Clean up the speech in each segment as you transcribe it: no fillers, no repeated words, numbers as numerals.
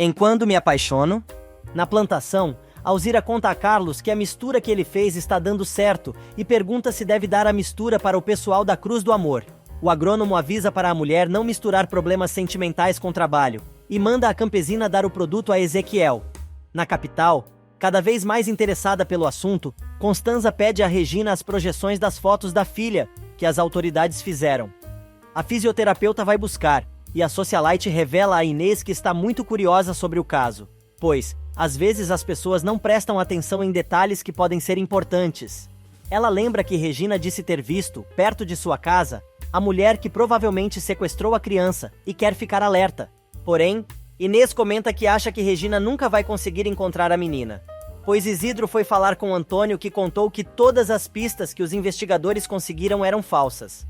Em Quando Me Apaixono? Na plantação, Alzira conta a Carlos que a mistura que ele fez está dando certo e pergunta se deve dar a mistura para o pessoal da Cruz do Amor. O agrônomo avisa para a mulher não misturar problemas sentimentais com trabalho e manda a campesina dar o produto a Ezequiel. Na capital, cada vez mais interessada pelo assunto, Constanza pede a Regina as projeções das fotos da filha que as autoridades fizeram. A fisioterapeuta vai buscar e a socialite revela a Inês que está muito curiosa sobre o caso, pois, às vezes as pessoas não prestam atenção em detalhes que podem ser importantes. Ela lembra que Regina disse ter visto, perto de sua casa, a mulher que provavelmente sequestrou a criança e quer ficar alerta. Porém, Inês comenta que acha que Regina nunca vai conseguir encontrar a menina, pois Isidro foi falar com Antônio, que contou que todas as pistas que os investigadores conseguiram eram falsas.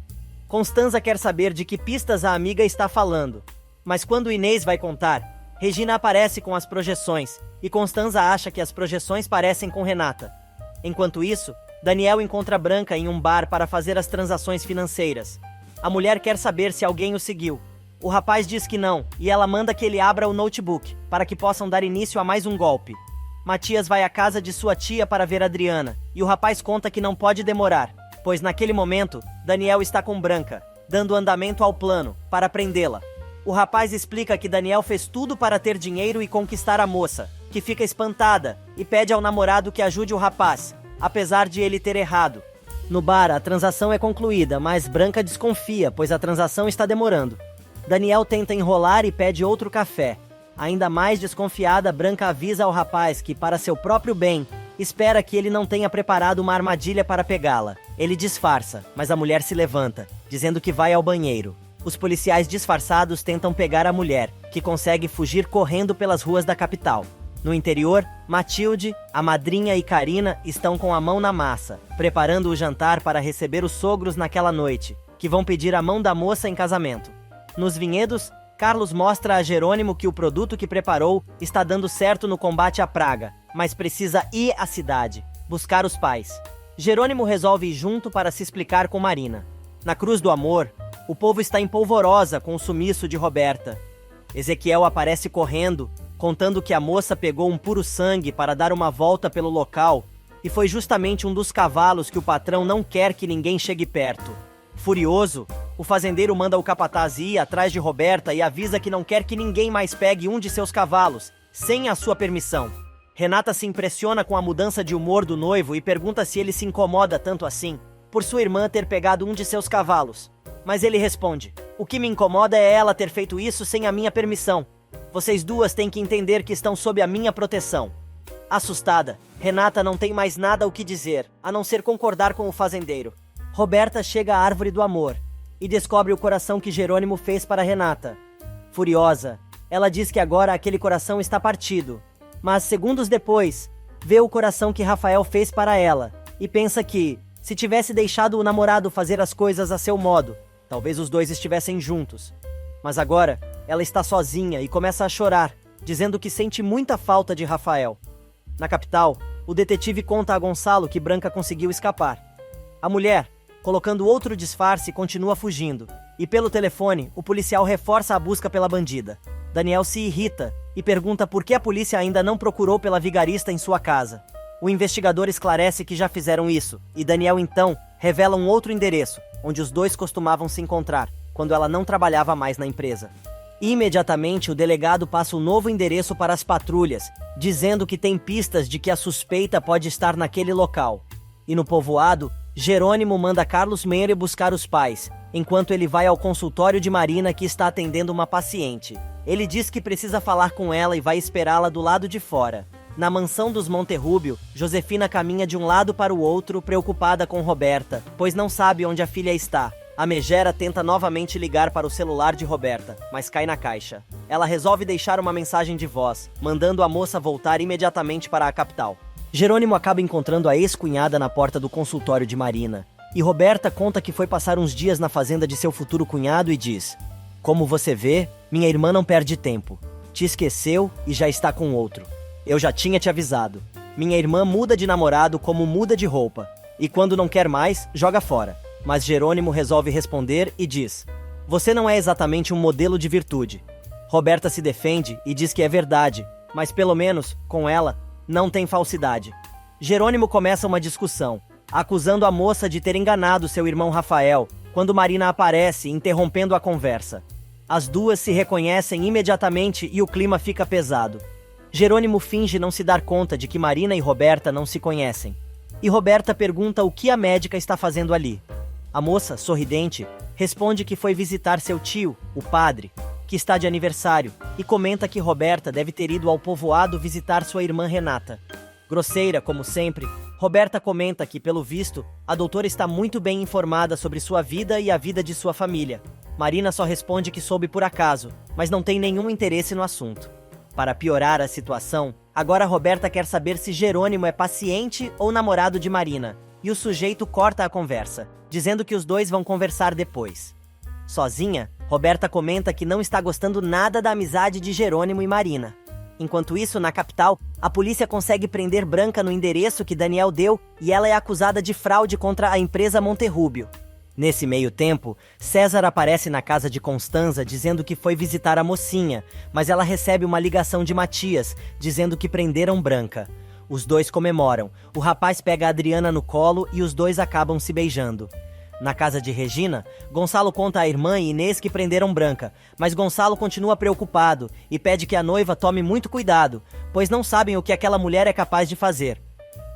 Constanza quer saber de que pistas a amiga está falando, mas quando Inês vai contar, Regina aparece com as projeções, e Constanza acha que as projeções parecem com Renata. Enquanto isso, Daniel encontra Branca em um bar para fazer as transações financeiras. A mulher quer saber se alguém o seguiu. O rapaz diz que não, e ela manda que ele abra o notebook, para que possam dar início a mais um golpe. Matias vai à casa de sua tia para ver Adriana, e o rapaz conta que não pode demorar, pois naquele momento, Daniel está com Branca, dando andamento ao plano, para prendê-la. O rapaz explica que Daniel fez tudo para ter dinheiro e conquistar a moça, que fica espantada, e pede ao namorado que ajude o rapaz, apesar de ele ter errado. No bar, a transação é concluída, mas Branca desconfia, pois a transação está demorando. Daniel tenta enrolar e pede outro café. Ainda mais desconfiada, Branca avisa ao rapaz que, para seu próprio bem, espera que ele não tenha preparado uma armadilha para pegá-la. Ele disfarça, mas a mulher se levanta, dizendo que vai ao banheiro. Os policiais disfarçados tentam pegar a mulher, que consegue fugir correndo pelas ruas da capital. No interior, Matilde, a madrinha e Karina estão com a mão na massa, preparando o jantar para receber os sogros naquela noite, que vão pedir a mão da moça em casamento. Nos vinhedos, Carlos mostra a Jerônimo que o produto que preparou está dando certo no combate à praga, mas precisa ir à cidade, buscar os pais. Jerônimo resolve ir junto para se explicar com Marina. Na Cruz do Amor, o povo está em polvorosa com o sumiço de Roberta. Ezequiel aparece correndo, contando que a moça pegou um puro sangue para dar uma volta pelo local e foi justamente um dos cavalos que o patrão não quer que ninguém chegue perto. Furioso, o fazendeiro manda o capataz ir atrás de Roberta e avisa que não quer que ninguém mais pegue um de seus cavalos, sem a sua permissão. Renata se impressiona com a mudança de humor do noivo e pergunta se ele se incomoda tanto assim, por sua irmã ter pegado um de seus cavalos. Mas ele responde: "O que me incomoda é ela ter feito isso sem a minha permissão. Vocês duas têm que entender que estão sob a minha proteção." Assustada, Renata não tem mais nada o que dizer, a não ser concordar com o fazendeiro. Roberta chega à Árvore do Amor e descobre o coração que Jerônimo fez para Renata. Furiosa, ela diz que agora aquele coração está partido, mas segundos depois, vê o coração que Rafael fez para ela e pensa que, se tivesse deixado o namorado fazer as coisas a seu modo, talvez os dois estivessem juntos. Mas agora, ela está sozinha e começa a chorar, dizendo que sente muita falta de Rafael. Na capital, o detetive conta a Gonçalo que Branca conseguiu escapar. A mulher, colocando outro disfarce, continua fugindo, e pelo telefone, o policial reforça a busca pela bandida. Daniel se irrita e pergunta por que a polícia ainda não procurou pela vigarista em sua casa. O investigador esclarece que já fizeram isso, e Daniel então revela um outro endereço, onde os dois costumavam se encontrar, quando ela não trabalhava mais na empresa. Imediatamente, o delegado passa um novo endereço para as patrulhas, dizendo que tem pistas de que a suspeita pode estar naquele local. E no povoado, Jerônimo manda Carlos Meire buscar os pais, enquanto ele vai ao consultório de Marina, que está atendendo uma paciente. Ele diz que precisa falar com ela e vai esperá-la do lado de fora. Na mansão dos Monterrúbio, Josefina caminha de um lado para o outro, preocupada com Roberta, pois não sabe onde a filha está. A megera tenta novamente ligar para o celular de Roberta, mas cai na caixa. Ela resolve deixar uma mensagem de voz, mandando a moça voltar imediatamente para a capital. Jerônimo acaba encontrando a ex-cunhada na porta do consultório de Marina, e Roberta conta que foi passar uns dias na fazenda de seu futuro cunhado e diz: "Como você vê, minha irmã não perde tempo. Te esqueceu e já está com outro. Eu já tinha te avisado. Minha irmã muda de namorado como muda de roupa, e quando não quer mais, joga fora." Mas Jerônimo resolve responder e diz: "Você não é exatamente um modelo de virtude." Roberta se defende e diz que é verdade, mas pelo menos, com ela, não tem falsidade. Jerônimo começa uma discussão, acusando a moça de ter enganado seu irmão Rafael, quando Marina aparece, interrompendo a conversa. As duas se reconhecem imediatamente e o clima fica pesado. Jerônimo finge não se dar conta de que Marina e Roberta não se conhecem. E Roberta pergunta o que a médica está fazendo ali. A moça, sorridente, responde que foi visitar seu tio, o padre, que está de aniversário, e comenta que Roberta deve ter ido ao povoado visitar sua irmã Renata. Grosseira, como sempre, Roberta comenta que, pelo visto, a doutora está muito bem informada sobre sua vida e a vida de sua família. Marina só responde que soube por acaso, mas não tem nenhum interesse no assunto. Para piorar a situação, agora Roberta quer saber se Jerônimo é paciente ou namorado de Marina, e o sujeito corta a conversa, dizendo que os dois vão conversar depois. Sozinha, Roberta comenta que não está gostando nada da amizade de Jerônimo e Marina. Enquanto isso, na capital, a polícia consegue prender Branca no endereço que Daniel deu e ela é acusada de fraude contra a empresa Monterrúbio. Nesse meio tempo, César aparece na casa de Constanza dizendo que foi visitar a mocinha, mas ela recebe uma ligação de Matias, dizendo que prenderam Branca. Os dois comemoram, o rapaz pega a Adriana no colo e os dois acabam se beijando. Na casa de Regina, Gonçalo conta à irmã e Inês que prenderam Branca, mas Gonçalo continua preocupado e pede que a noiva tome muito cuidado, pois não sabem o que aquela mulher é capaz de fazer.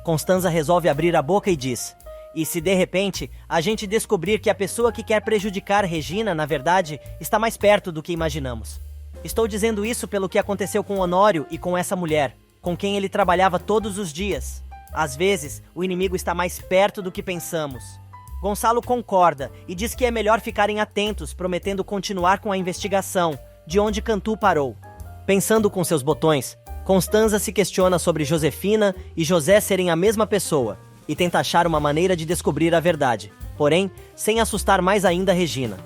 Constanza resolve abrir a boca e diz: "E se de repente a gente descobrir que a pessoa que quer prejudicar Regina, na verdade, está mais perto do que imaginamos? Estou dizendo isso pelo que aconteceu com Honório e com essa mulher, com quem ele trabalhava todos os dias. Às vezes, o inimigo está mais perto do que pensamos." Gonçalo concorda e diz que é melhor ficarem atentos, prometendo continuar com a investigação, de onde Cantu parou. Pensando com seus botões, Constanza se questiona sobre Josefina e José serem a mesma pessoa, e tenta achar uma maneira de descobrir a verdade, porém, sem assustar mais ainda Regina.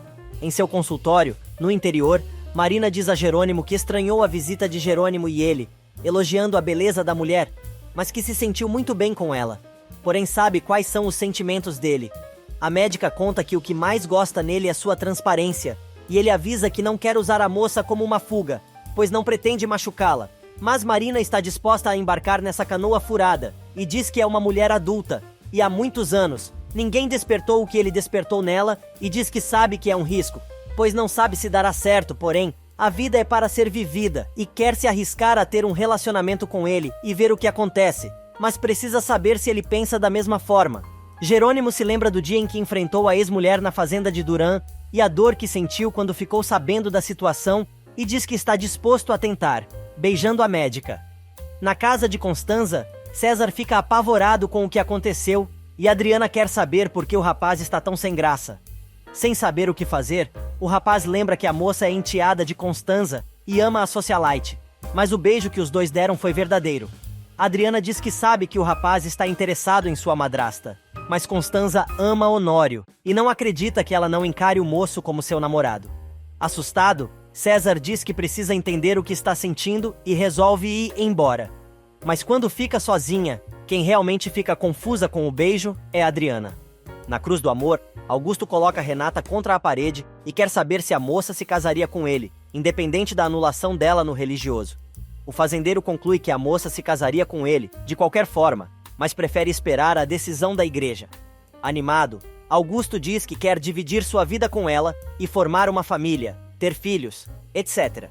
Em seu consultório, no interior, Marina diz a Jerônimo que estranhou a visita de Jerônimo e ele, elogiando a beleza da mulher, mas que se sentiu muito bem com ela, porém sabe quais são os sentimentos dele. A médica conta que o que mais gosta nele é sua transparência, e ele avisa que não quer usar a moça como uma fuga, pois não pretende machucá-la. Mas Marina está disposta a embarcar nessa canoa furada, e diz que é uma mulher adulta, e há muitos anos, ninguém despertou o que ele despertou nela, e diz que sabe que é um risco, pois não sabe se dará certo, porém, a vida é para ser vivida, e quer se arriscar a ter um relacionamento com ele, e ver o que acontece, mas precisa saber se ele pensa da mesma forma. Jerônimo se lembra do dia em que enfrentou a ex-mulher na fazenda de Duran, e a dor que sentiu quando ficou sabendo da situação, e diz que está disposto a tentar, beijando a médica. Na casa de Constanza, César fica apavorado com o que aconteceu, e Adriana quer saber por que o rapaz está tão sem graça. Sem saber o que fazer, o rapaz lembra que a moça é enteada de Constanza e ama a socialite, mas o beijo que os dois deram foi verdadeiro. Adriana diz que sabe que o rapaz está interessado em sua madrasta, mas Constanza ama Honório e não acredita que ela não encare o moço como seu namorado. Assustado, César diz que precisa entender o que está sentindo e resolve ir embora. Mas quando fica sozinha, quem realmente fica confusa com o beijo é Adriana. Na Cruz do Amor, Augusto coloca Renata contra a parede e quer saber se a moça se casaria com ele, independente da anulação dela no religioso. O fazendeiro conclui que a moça se casaria com ele, de qualquer forma, mas prefere esperar a decisão da igreja. Animado, Augusto diz que quer dividir sua vida com ela e formar uma família, ter filhos, etc.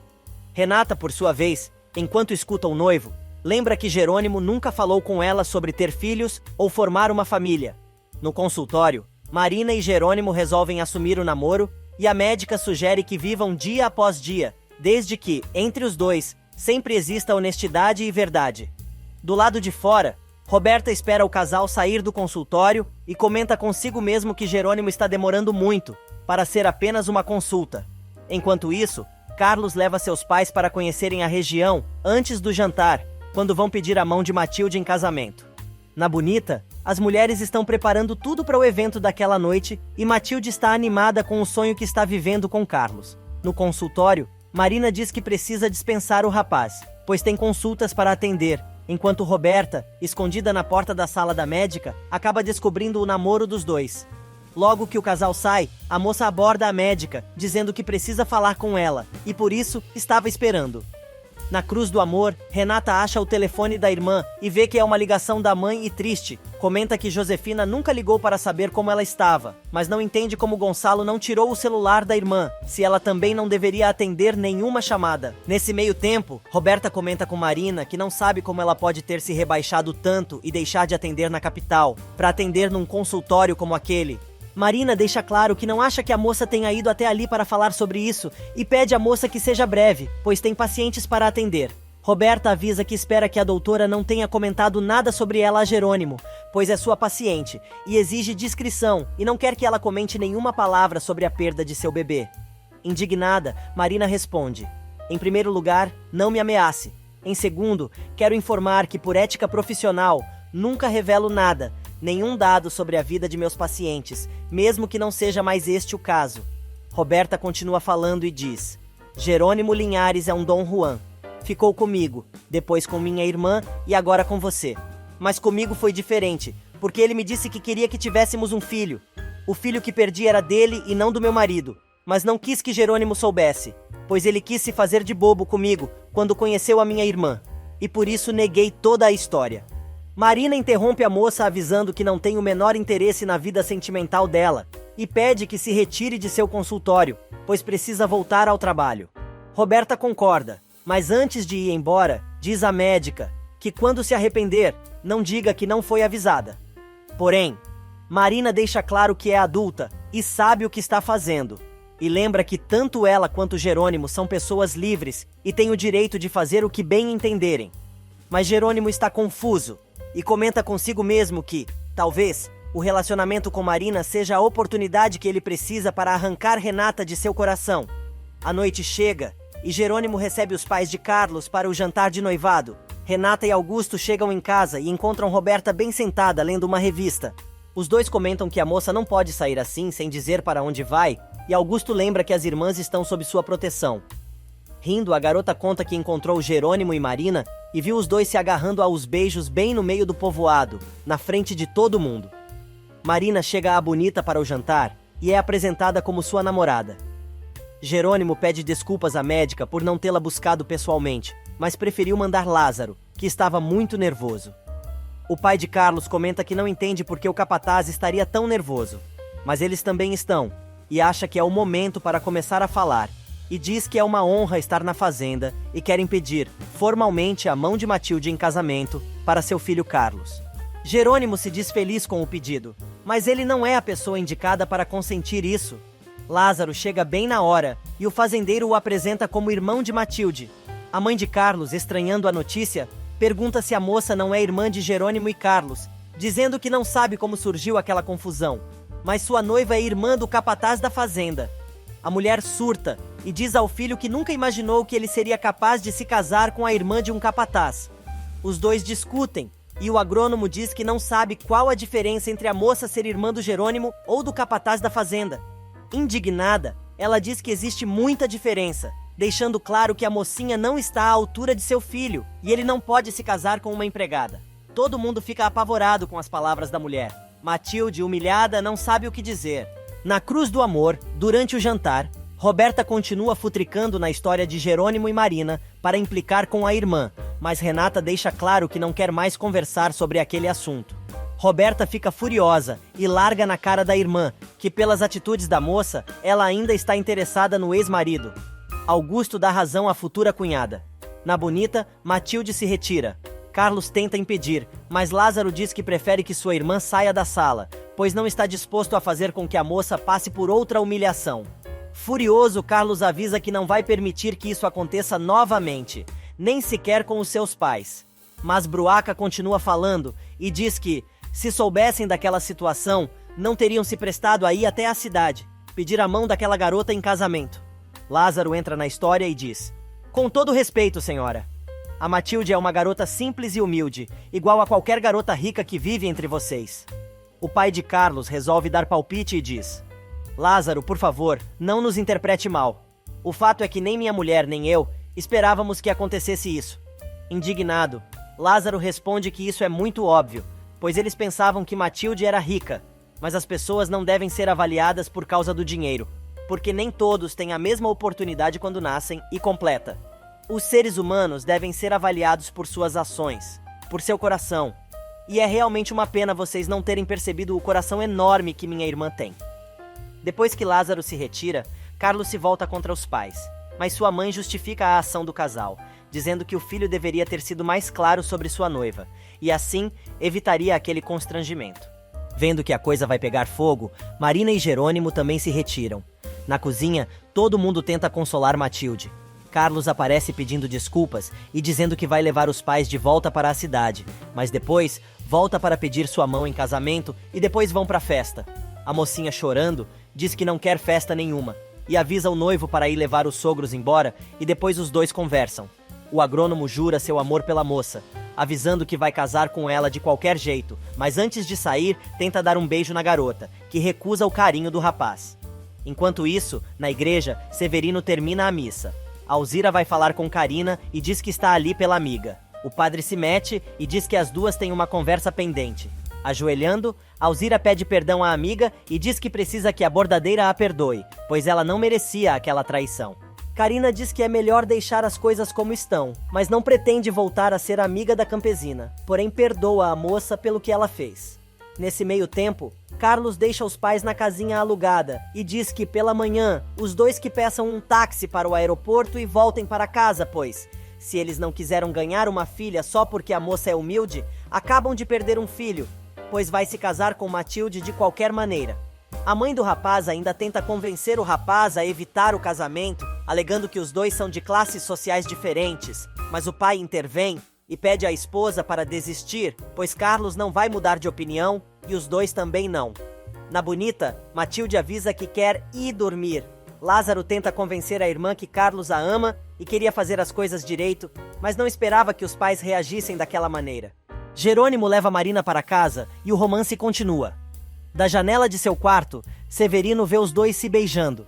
Renata, por sua vez, enquanto escuta o noivo, lembra que Jerônimo nunca falou com ela sobre ter filhos ou formar uma família. No consultório, Marina e Jerônimo resolvem assumir o namoro e a médica sugere que vivam dia após dia, desde que, entre os dois, sempre exista honestidade e verdade. Do lado de fora, Roberta espera o casal sair do consultório e comenta consigo mesmo que Jerônimo está demorando muito, para ser apenas uma consulta. Enquanto isso, Carlos leva seus pais para conhecerem a região antes do jantar, quando vão pedir a mão de Matilde em casamento. Na Bonita, as mulheres estão preparando tudo para o evento daquela noite e Matilde está animada com o sonho que está vivendo com Carlos. No consultório, Marina diz que precisa dispensar o rapaz, pois tem consultas para atender, enquanto Roberta, escondida na porta da sala da médica, acaba descobrindo o namoro dos dois. Logo que o casal sai, a moça aborda a médica, dizendo que precisa falar com ela, e por isso, estava esperando. Na Cruz do Amor, Renata acha o telefone da irmã e vê que é uma ligação da mãe e triste. Comenta que Josefina nunca ligou para saber como ela estava, mas não entende como Gonçalo não tirou o celular da irmã, se ela também não deveria atender nenhuma chamada. Nesse meio tempo, Roberta comenta com Marina que não sabe como ela pode ter se rebaixado tanto e deixar de atender na capital, para atender num consultório como aquele. Marina deixa claro que não acha que a moça tenha ido até ali para falar sobre isso e pede à moça que seja breve, pois tem pacientes para atender. Roberta avisa que espera que a doutora não tenha comentado nada sobre ela a Jerônimo, pois é sua paciente, e exige discrição e não quer que ela comente nenhuma palavra sobre a perda de seu bebê. Indignada, Marina responde: em primeiro lugar, não me ameace. Em segundo, quero informar que por ética profissional, nunca revelo nada, nenhum dado sobre a vida de meus pacientes, mesmo que não seja mais este o caso. Roberta continua falando e diz: Jerônimo Linhares é um Dom Juan. Ficou comigo, depois com minha irmã e agora com você. Mas comigo foi diferente, porque ele me disse que queria que tivéssemos um filho. O filho que perdi era dele e não do meu marido, mas não quis que Jerônimo soubesse, pois ele quis se fazer de bobo comigo quando conheceu a minha irmã, e por isso neguei toda a história. Marina interrompe a moça avisando que não tem o menor interesse na vida sentimental dela e pede que se retire de seu consultório, pois precisa voltar ao trabalho. Roberta concorda, mas antes de ir embora, diz à médica que quando se arrepender, não diga que não foi avisada. Porém, Marina deixa claro que é adulta e sabe o que está fazendo, e lembra que tanto ela quanto Jerônimo são pessoas livres e têm o direito de fazer o que bem entenderem. Mas Jerônimo está confuso e comenta consigo mesmo que, talvez, o relacionamento com Marina seja a oportunidade que ele precisa para arrancar Renata de seu coração. A noite chega e Jerônimo recebe os pais de Carlos para o jantar de noivado. Renata e Augusto chegam em casa e encontram Roberta bem sentada lendo uma revista. Os dois comentam que a moça não pode sair assim sem dizer para onde vai, e Augusto lembra que as irmãs estão sob sua proteção. Rindo, a garota conta que encontrou Jerônimo e Marina e viu os dois se agarrando aos beijos bem no meio do povoado, na frente de todo mundo. Marina chega à Bonita para o jantar e é apresentada como sua namorada. Jerônimo pede desculpas à médica por não tê-la buscado pessoalmente, mas preferiu mandar Lázaro, que estava muito nervoso. O pai de Carlos comenta que não entende por que o capataz estaria tão nervoso, mas eles também estão, e acha que é o momento para começar a falar, e diz que é uma honra estar na fazenda e querem pedir, formalmente, a mão de Matilde em casamento para seu filho Carlos. Jerônimo se diz feliz com o pedido, mas ele não é a pessoa indicada para consentir isso. Lázaro chega bem na hora e o fazendeiro o apresenta como irmão de Matilde. A mãe de Carlos, estranhando a notícia, pergunta se a moça não é irmã de Jerônimo e Carlos, dizendo que não sabe como surgiu aquela confusão, mas sua noiva é irmã do capataz da fazenda. A mulher surta e diz ao filho que nunca imaginou que ele seria capaz de se casar com a irmã de um capataz. Os dois discutem e o agrônomo diz que não sabe qual a diferença entre a moça ser irmã do Jerônimo ou do capataz da fazenda. Indignada, ela diz que existe muita diferença, deixando claro que a mocinha não está à altura de seu filho e ele não pode se casar com uma empregada. Todo mundo fica apavorado com as palavras da mulher. Matilde, humilhada, não sabe o que dizer. Na Cruz do Amor, durante o jantar, Roberta continua futricando na história de Jerônimo e Marina para implicar com a irmã, mas Renata deixa claro que não quer mais conversar sobre aquele assunto. Roberta fica furiosa e larga na cara da irmã, que pelas atitudes da moça, ela ainda está interessada no ex-marido. Augusto dá razão à futura cunhada. Na Bonita, Matilde se retira. Carlos tenta impedir, mas Lázaro diz que prefere que sua irmã saia da sala, pois não está disposto a fazer com que a moça passe por outra humilhação. Furioso, Carlos avisa que não vai permitir que isso aconteça novamente, nem sequer com os seus pais. Mas Bruaca continua falando e diz que, se soubessem daquela situação, não teriam se prestado a ir até a cidade, pedir a mão daquela garota em casamento. Lázaro entra na história e diz: com todo respeito, senhora, a Matilde é uma garota simples e humilde, igual a qualquer garota rica que vive entre vocês. O pai de Carlos resolve dar palpite e diz: Lázaro, por favor, não nos interprete mal. O fato é que nem minha mulher nem eu esperávamos que acontecesse isso. Indignado, Lázaro responde que isso é muito óbvio, pois eles pensavam que Matilde era rica, Mas as pessoas não devem ser avaliadas por causa do dinheiro, porque nem todos têm a mesma oportunidade quando nascem e completa. Os seres humanos devem ser avaliados por suas ações, por seu coração. E é realmente uma pena vocês não terem percebido o coração enorme que minha irmã tem. Depois que Lázaro se retira, Carlos se volta contra os pais, mas sua mãe justifica a ação do casal, dizendo que o filho deveria ter sido mais claro sobre sua noiva, e assim evitaria aquele constrangimento. Vendo que a coisa vai pegar fogo, Marina e Jerônimo também se retiram. Na cozinha, todo mundo tenta consolar Matilde. Carlos aparece pedindo desculpas e dizendo que vai levar os pais de volta para a cidade, mas depois volta para pedir sua mão em casamento e depois vão para a festa. A mocinha, chorando, diz que não quer festa nenhuma e avisa o noivo para ir levar os sogros embora e depois os dois conversam. O agrônomo jura seu amor pela moça, avisando que vai casar com ela de qualquer jeito, mas antes de sair, tenta dar um beijo na garota, que recusa o carinho do rapaz. Enquanto isso, na igreja, Severino termina a missa. Alzira vai falar com Carina e diz que está ali pela amiga. O padre se mete e diz que as duas têm uma conversa pendente. Ajoelhando, Alzira pede perdão à amiga e diz que precisa que a bordadeira a perdoe, pois ela não merecia aquela traição. Carina diz que é melhor deixar as coisas como estão, mas não pretende voltar a ser amiga da campesina, porém perdoa a moça pelo que ela fez. Nesse meio tempo, Carlos deixa os pais na casinha alugada e diz que pela manhã os dois que peçam um táxi para o aeroporto e voltem para casa, pois, se eles não quiseram ganhar uma filha só porque a moça é humilde, acabam de perder um filho, pois vai se casar com Matilde de qualquer maneira. A mãe do rapaz ainda tenta convencer o rapaz a evitar o casamento, alegando que os dois são de classes sociais diferentes, mas o pai intervém e pede à esposa para desistir, pois Carlos não vai mudar de opinião e os dois também não. Na bonita, Matilde avisa que quer ir dormir. Lázaro tenta convencer a irmã que Carlos a ama e queria fazer as coisas direito, mas não esperava que os pais reagissem daquela maneira. Jerônimo leva Marina para casa e o romance continua. Da janela de seu quarto, Severino vê os dois se beijando.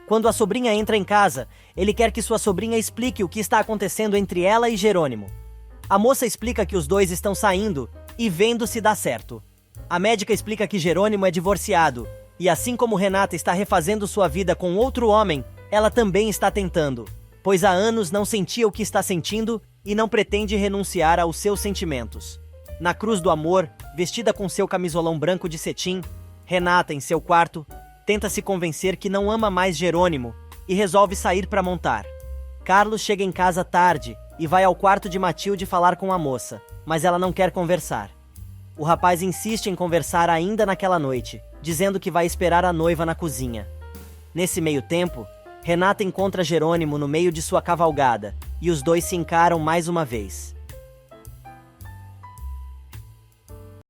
Quando a sobrinha entra em casa, ele quer que sua sobrinha explique o que está acontecendo entre ela e Jerônimo. A moça explica que os dois estão saindo e vendo se dá certo. A médica explica que Jerônimo é divorciado, e assim como Renata está refazendo sua vida com outro homem, ela também está tentando, pois há anos não sentia o que está sentindo e não pretende renunciar aos seus sentimentos. Na cruz do amor, vestida com seu camisolão branco de cetim, Renata, em seu quarto, tenta se convencer que não ama mais Jerônimo e resolve sair para montar. Carlos chega em casa tarde e vai ao quarto de Matilde falar com a moça, mas ela não quer conversar. O rapaz insiste em conversar ainda naquela noite, dizendo que vai esperar a noiva na cozinha. Nesse meio tempo, Renata encontra Jerônimo no meio de sua cavalgada, e os dois se encaram mais uma vez.